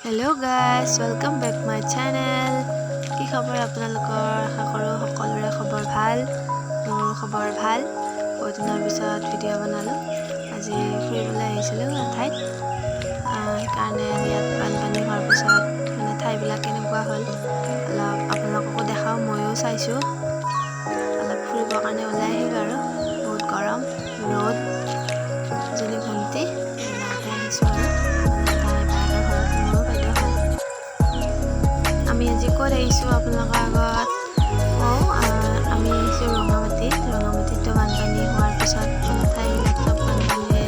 Hello guys, welcome back my channel. কি খবৰ আপোনালোকৰ? আশা কৰোঁ সকলোৰে খবৰ ভাল। মোৰ খবৰ ভাল। বহুত দিনৰ পিছত ভিডিঅ' বনালোঁ। আজি ফুৰিবলৈ আহিছিলোঁ ঠাইত। সেইকাৰণে ইয়াত বানপানী হোৱাৰ পিছত ঠাইবিলাক কেনেকুৱা হ'ল অলপ আপোনালোককো দেখাওঁ। ময়ো চাইছোঁ। অলপ ফুৰিবৰ কাৰণে ওলাই আহিলোঁ আৰু বহুত গৰম ৰ'দ। এজনী ভণ্টি লগতে আহিছোঁ আৰু আমি আজি ক'ত আহিছোঁ আপোনালোকৰ আগত কওঁ। আমি আহিছোঁ ৰঙামাটিতো বানপানী হোৱাৰ পিছত ঠাইবিলাক চব বানপানীৰে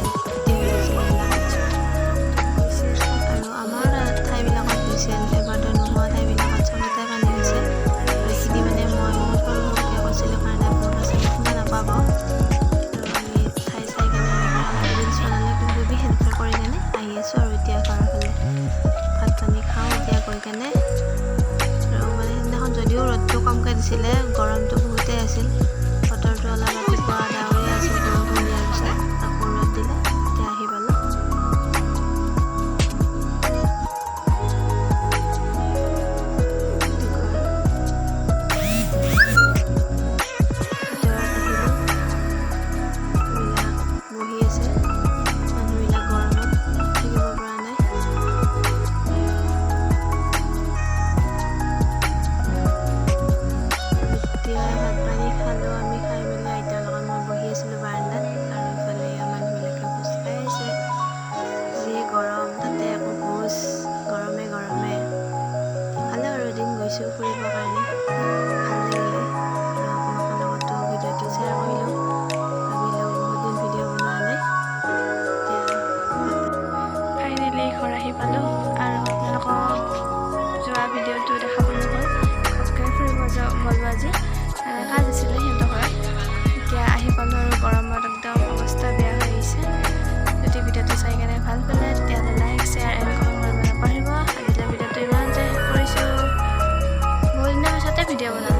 আৰু আমাৰ ঠাইবিলাকত হৈছিল। এবাৰতো নোহোৱা ঠাইবিলাকত চবতে পানী হৈছে। এইখিনি মই বহুত সৰুকৈ কৈছিলোঁ কাৰণে আপোনালোকে চাগে শুনা নাপাব। আৰু আমি ঠাই চাই কেনে ৰিলচ বনালে খুবেই হেল্প কৰি কেনে আহি আছোঁ আৰু এতিয়া ঘৰৰ ফালে ভাত পানী খাওঁ এতিয়া গৈ কেনে। যদিও ৰ'দটো কমকৈ দিছিলে, গৰমটো বহুতেই আছিল। বতৰটো অলপ ৰাতিপুৱা ডাৱৰীয়া আছিল, বৰষুণ দিয়াৰ পিছত আকৌ ৰ'দ দিলে। এতিয়া আহি পালোঁ। বহি আছে মানুহবিলাক গৰমত থাকিব পৰা নাই। ভাত পানী খালোঁ। আমি খাই মেলি আইতাৰ লগত মই বহি আছিলোঁ বাৰান্দাত, আৰু ইফালে মানুহবিলাকে খোজ খাই আছে। যি গৰম, তাতে আকৌ ভোজ গৰমে ভালে আৰু এদিন গৈছোঁ ফুৰিবৰ কাৰণে, ভাল লাগিলে। আৰু আপোনালোকৰ লগতো ভিডিঅ'টো শ্বেয়াৰ কৰিলোঁ। ভাবিলোঁ বহুত দিন ভিডিঅ' বনোৱা নাই, এতিয়া ফাইনেলি ঘৰ আহি পালোঁ। আৰু আপোনালোকক যোৱা ভিডিঅ'টো দেখাবলৈ গ'ল ফুৰিব গ'লোঁ আজি। কাজ আছিলে সিহঁতৰ ঘৰত। এতিয়া আহি পালোঁ আৰু গৰমত একদম অৱস্থা বেয়া হৈ আহিছে। যদি ভিডিঅ'টো চাই কেনে ভাল পালে তেতিয়াহ'লে লাইক, শ্বেয়াৰ এণ্ড কমেণ্ট কৰিব নাপাহৰিব। আজিলৈ ভিডিঅ'টো ইমানতে শেষ কৰিছোঁ। বহুত দিনৰ পিছতে ভিডিঅ' বনালোঁ।